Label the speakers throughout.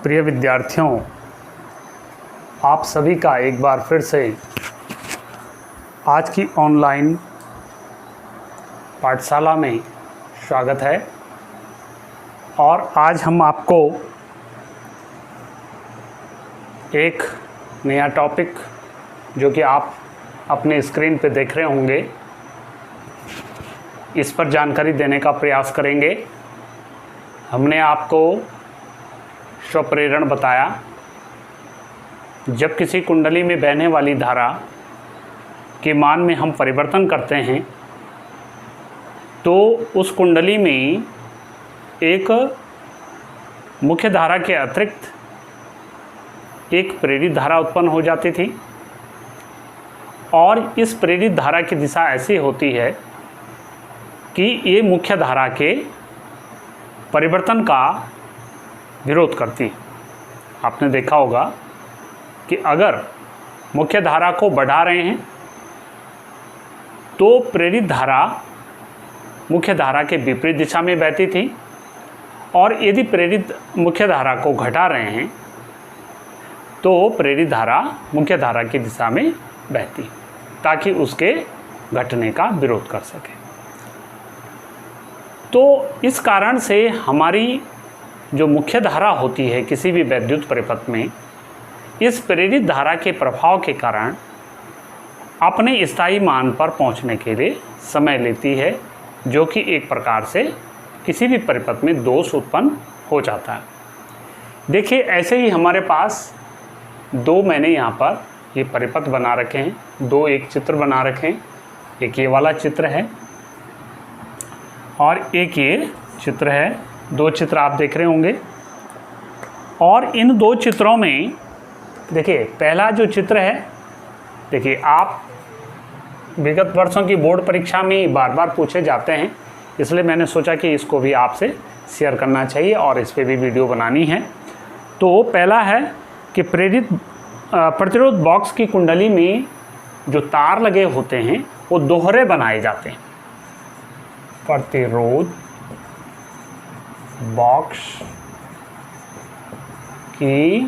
Speaker 1: प्रिय विद्यार्थियों, आप सभी का एक बार फिर से आज की ऑनलाइन पाठशाला में स्वागत है। और आज हम आपको एक नया टॉपिक जो कि आप अपने स्क्रीन पे देख रहे होंगे, इस पर जानकारी देने का प्रयास करेंगे। हमने आपको स्वप्रेरण बताया। जब किसी कुंडली में बहने वाली धारा के मान में हम परिवर्तन करते हैं तो उस कुंडली में एक मुख्य धारा के अतिरिक्त एक प्रेरित धारा उत्पन्न हो जाती थी। और इस प्रेरित धारा की दिशा ऐसी होती है कि ये मुख्य धारा के परिवर्तन का विरोध करती। आपने देखा होगा कि अगर मुख्य धारा को बढ़ा रहे हैं तो प्रेरित धारा मुख्य धारा के विपरीत दिशा में बहती थी, और यदि प्रेरित मुख्य धारा को घटा रहे हैं तो प्रेरित धारा मुख्य धारा की दिशा में बहती, ताकि उसके घटने का विरोध कर सके। तो इस कारण से हमारी जो मुख्य धारा होती है किसी भी वैद्युत परिपथ में, इस प्रेरित धारा के प्रभाव के कारण अपने स्थायी मान पर पहुंचने के लिए समय लेती है, जो कि एक प्रकार से किसी भी परिपथ में दोष उत्पन्न हो जाता है। देखिए, ऐसे ही हमारे पास दो मैंने यहाँ पर ये परिपथ बना रखे हैं, दो एक चित्र बना रखे हैं। एक ये वाला चित्र है और एक ये चित्र है। दो चित्र आप देख रहे होंगे, और इन दो चित्रों में देखिए, पहला जो चित्र है, देखिए आप विगत वर्षों की बोर्ड परीक्षा में बार बार पूछे जाते हैं, इसलिए मैंने सोचा कि इसको भी आपसे शेयर करना चाहिए और इस पे भी वीडियो बनानी है। तो पहला है कि प्रेरित प्रतिरोध बॉक्स की कुंडली में जो तार लगे होते हैं वो दोहरे बनाए जाते हैं। प्रतिरोध बॉक्स की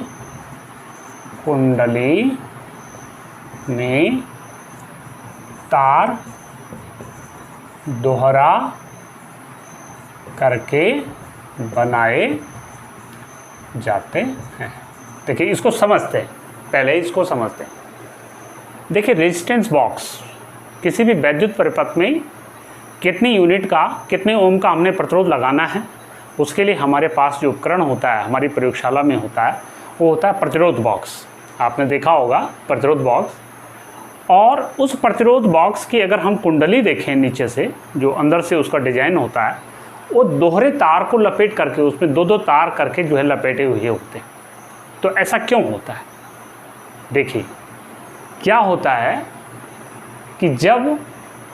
Speaker 1: कुंडली में तार दोहरा करके बनाए जाते हैं। देखिए, इसको समझते हैं, पहले इसको समझते हैं। देखिए, रेजिस्टेंस बॉक्स किसी भी वैद्युत परिपथ में कितनी यूनिट का, कितने ओम का हमने प्रतिरोध लगाना है, उसके लिए हमारे पास जो उपकरण होता है, हमारी प्रयोगशाला में होता है, वो होता है प्रतिरोध बॉक्स। आपने देखा होगा प्रतिरोध बॉक्स। और उस प्रतिरोध बॉक्स की अगर हम कुंडली देखें नीचे से, जो अंदर से उसका डिजाइन होता है, वो दोहरे तार को लपेट करके, उसमें दो दो तार करके जो है लपेटे हुए होते हैं। तो ऐसा क्यों होता है? देखिए, क्या होता है कि जब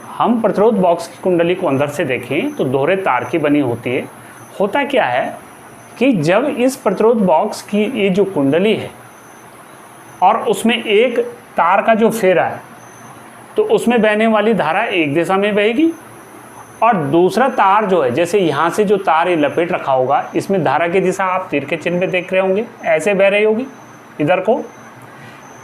Speaker 1: हम प्रतिरोध बॉक्स की कुंडली को अंदर से देखें तो दोहरे तार की बनी होती है। होता क्या है कि जब इस प्रतिरोध बॉक्स की ये जो कुंडली है और उसमें एक तार का जो फेरा है, तो उसमें बहने वाली धारा एक दिशा में बहेगी, और दूसरा तार जो है, जैसे यहाँ से जो तार ये लपेट रखा होगा, इसमें धारा की दिशा आप तीर के चिन्ह में देख रहे होंगे, ऐसे बह रही होगी इधर को।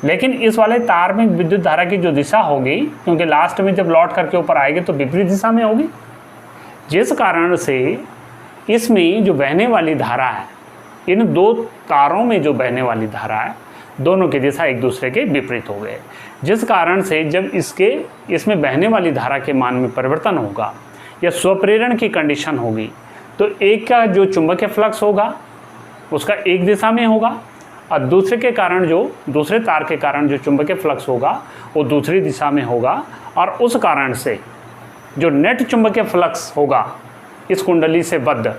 Speaker 1: लेकिन इस वाले तार में विद्युत धारा की जो दिशा होगी, क्योंकि लास्ट में जब लौट करके ऊपर आएगी तो विपरीत दिशा में होगी, जिस कारण से इसमें जो बहने वाली धारा है, इन दो तारों में जो बहने वाली धारा है, दोनों की दिशा एक दूसरे के विपरीत हो गए। जिस कारण से जब इसमें बहने वाली धारा के मान में परिवर्तन होगा या स्वप्रेरण की कंडीशन होगी, तो एक का जो चुंबकीय फ्लक्स होगा उसका एक दिशा में होगा, और दूसरे तार के कारण जो चुंबकीय फ्लक्स होगा वो दूसरी दिशा में होगा। और उस कारण से जो नेट चुंबकीय फ्लक्स होगा इस कुंडली से बद्ध,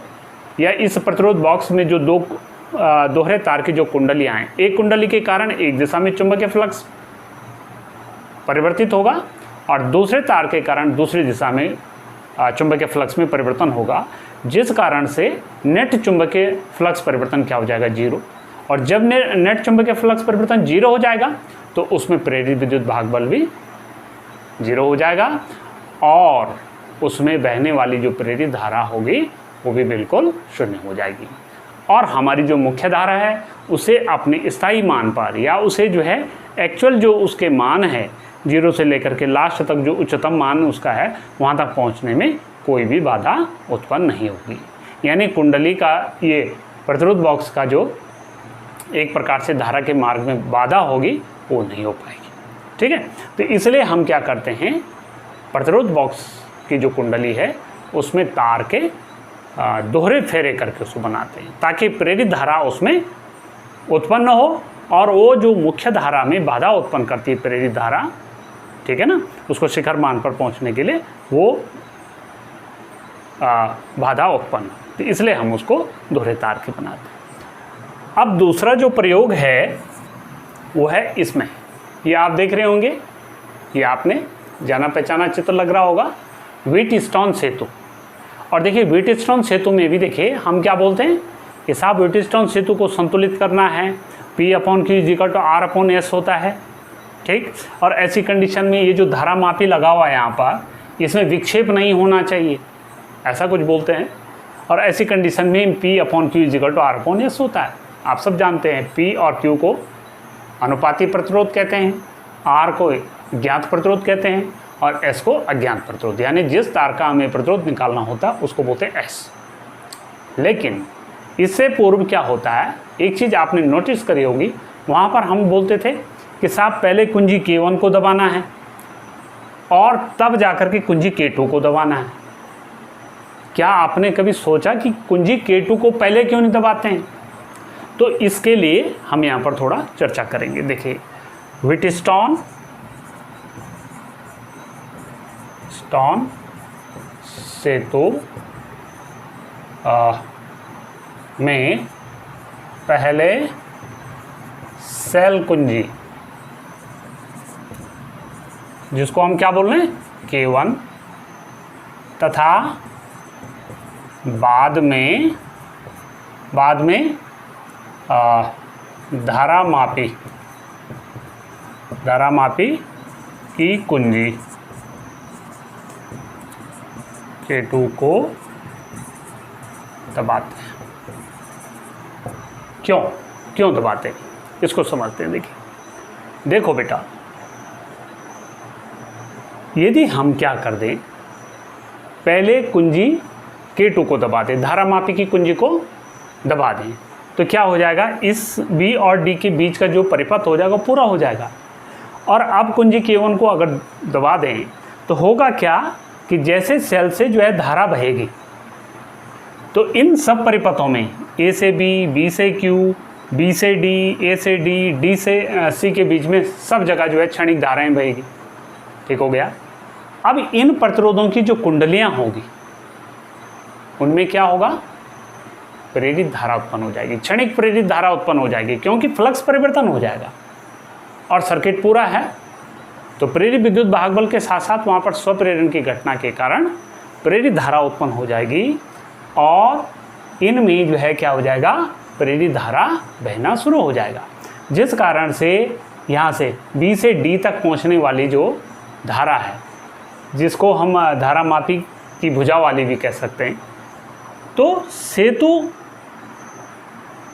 Speaker 1: या इस प्रतिरोध बॉक्स में जो दो दोहरे तार की जो कुंडलियाँ हैं, एक कुंडली के कारण एक दिशा में चुंबकीय फ्लक्स परिवर्तित होगा और दूसरे तार के कारण दूसरी दिशा में चुंबकीय फ्लक्स में परिवर्तन होगा, जिस कारण से नेट चुंबकीय फ्लक्स परिवर्तन क्या हो जाएगा? जीरो। और जब नेट चुंबकीय फ्लक्स परिवर्तन जीरो हो जाएगा तो उसमें प्रेरित विद्युत भाग बल भी जीरो हो जाएगा, और उसमें बहने वाली जो प्रेरित धारा होगी वो भी बिल्कुल शून्य हो जाएगी। और हमारी जो मुख्य धारा है उसे अपने स्थायी मान पर या उसे जो है एक्चुअल जो उसके मान है 0 से लेकर के लास्ट तक जो उच्चतम मान उसका है वहाँ तक पहुँचने में कोई भी बाधा उत्पन्न नहीं होगी। यानी कुंडली का ये प्रतिरोध बॉक्स का जो एक प्रकार से धारा के मार्ग में बाधा होगी वो नहीं हो पाएगी। ठीक है, तो इसलिए हम क्या करते हैं, प्रतिरोध बॉक्स की जो कुंडली है उसमें तार के दोहरे फेरे करके उसको बनाते हैं ताकि प्रेरित धारा उसमें उत्पन्न हो और वो जो मुख्य धारा में बाधा उत्पन्न करती है प्रेरित धारा, ठीक है ना, उसको शिखर मान पर पहुंचने के लिए वो बाधा उत्पन्न, तो इसलिए हम उसको दोहरे तार के बनाते हैं। अब दूसरा जो प्रयोग है वो है इसमें, ये आप देख रहे होंगे, ये आपने जाना पहचाना चित्र लग रहा होगा, व्हीटस्टोन सेतु। और देखिए व्हीटस्टोन सेतु में भी देखिए हम क्या बोलते हैं कि साहब व्हीटस्टोन सेतु को संतुलित करना है, P/Q = R/S होता है। ठीक, और ऐसी कंडीशन में ये जो धारा मापी लगा हुआ है यहाँ पर, इसमें विक्षेप नहीं होना चाहिए, ऐसा कुछ बोलते हैं। और ऐसी कंडीशन में P/Q = R/S होता है। आप सब जानते हैं P और Q को अनुपाती प्रतिरोध कहते हैं, R को ज्ञात प्रतिरोध कहते हैं और S को अज्ञात प्रतिरोध, यानी जिस तार का हमें प्रतिरोध निकालना होता है उसको बोलते हैं S। लेकिन इससे पूर्व क्या होता है, एक चीज़ आपने नोटिस करी होगी, वहाँ पर हम बोलते थे कि साहब पहले कुंजी K1 को दबाना है और तब जाकर के कुंजी K2 को दबाना है। क्या आपने कभी सोचा कि कुंजी K2 को पहले क्यों नहीं दबाते हैं? तो इसके लिए हम यहाँ पर थोड़ा चर्चा करेंगे। देखिए व्हीटस्टोन सेतु में पहले सेल कुंजी, जिसको हम क्या बोल रहे हैं K1, तथा बाद में धारा मापी की कुंजी K2 को दबाते हैं। क्यों दबाते हैं इसको समझते हैं। देखो बेटा, यदि हम क्या कर दें, पहले कुंजी K2 को दबा दें, धारा मापी की कुंजी को दबा दें, तो क्या हो जाएगा, इस B और D के बीच का जो परिपथ हो जाएगा पूरा हो जाएगा। और अब कुंजी K1 को अगर दबा दें तो होगा क्या कि जैसे सेल से जो है धारा बहेगी, तो इन सब परिपथों में A से B, B से Q, B से D, A से D, D से C के बीच में सब जगह जो है क्षणिक धाराएं बहेगी। ठीक हो गया। अब इन प्रतिरोधों की जो कुंडलियां होगी उनमें क्या होगा, प्रेरित धारा उत्पन्न हो जाएगी, क्षणिक प्रेरित धारा उत्पन्न हो जाएगी, क्योंकि फ्लक्स परिवर्तन हो जाएगा और सर्किट पूरा है। तो प्रेरित विद्युत वाहक बल के साथ साथ वहाँ पर स्वप्रेरण की घटना के कारण प्रेरित धारा उत्पन्न हो जाएगी और इनमें जो है क्या हो जाएगा, प्रेरित धारा बहना शुरू हो जाएगा, जिस कारण से यहाँ से B से D तक पहुँचने वाली जो धारा है, जिसको हम धारा मापी की भुजा वाली भी कह सकते हैं, तो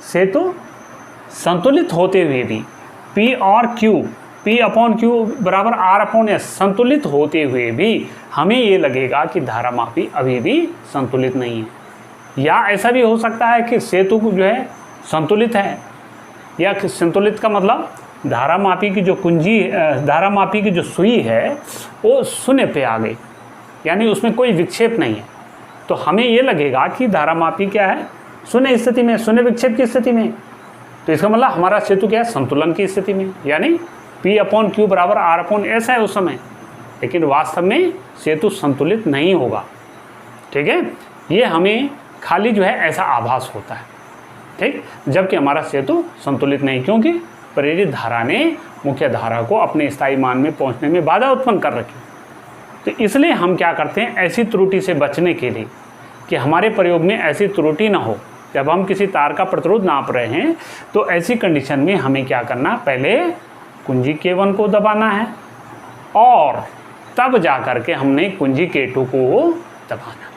Speaker 1: सेतु संतुलित होते हुए भी P और Q = R/S संतुलित होते हुए भी हमें ये लगेगा कि धारा मापी अभी भी संतुलित नहीं है। या ऐसा भी हो सकता है कि सेतु जो है संतुलित है, या संतुलित का मतलब धारा मापी की जो सुई है वो शून्य पे आ गई, यानी उसमें कोई विक्षेप नहीं है, तो हमें ये लगेगा कि धारा मापी क्या है, शून्य स्थिति में, शून्य विक्षेप की स्थिति में। तो इसका मतलब हमारा सेतु क्या है, संतुलन की स्थिति में, यानी P/Q = R/S है उस समय, लेकिन वास्तव में सेतु संतुलित नहीं होगा। ठीक है, ये हमें खाली जो है ऐसा आभास होता है, ठीक, जबकि हमारा सेतु संतुलित नहीं, क्योंकि प्रेरित धारा ने मुख्य धारा को अपने स्थायी मान में पहुंचने में बाधा उत्पन्न कर रखी। तो इसलिए हम क्या करते हैं, ऐसी त्रुटि से बचने के लिए कि हमारे प्रयोग में ऐसी त्रुटि ना हो, जब हम किसी तार का प्रतिरोध नाप रहे हैं तो ऐसी कंडीशन में हमें क्या करना, पहले कुंजी K1 को दबाना है और तब जा कर के हमने कुंजी K2 को दबाना।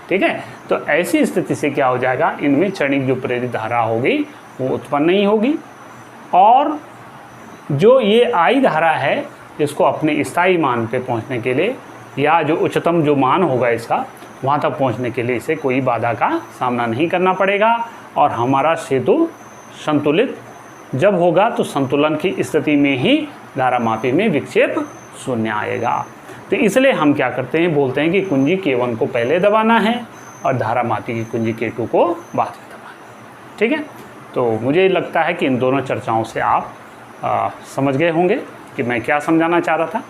Speaker 1: ठीक है, तो ऐसी स्थिति से क्या हो जाएगा, इनमें क्षणिक जो प्रेरित धारा होगी वो उत्पन्न नहीं होगी, और जो ये I धारा है इसको अपने स्थायी मान पे पहुंचने के लिए, या जो उच्चतम जो मान होगा इसका, वहाँ तक पहुँचने के लिए इसे कोई बाधा का सामना नहीं करना पड़ेगा, और हमारा सेतु संतुलित जब होगा तो संतुलन की स्थिति में ही धारा मापी में विक्षेप शून्य आएगा। तो इसलिए हम क्या करते हैं, बोलते हैं कि कुंजी K1 को पहले दबाना है और धारा मापी की कुंजी K2 को बाद में दबाना है। ठीक है, तो मुझे लगता है कि इन दोनों चर्चाओं से आप समझ गए होंगे कि मैं क्या समझाना चाह रहा था।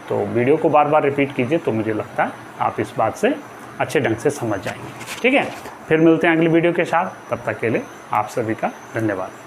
Speaker 1: तो वीडियो को बार बार रिपीट कीजिए, तो मुझे लगता है आप इस बात से अच्छे ढंग से समझ जाएंगे। ठीक है, फिर मिलते हैं अगली वीडियो के साथ, तब तक के लिए आप सभी का धन्यवाद।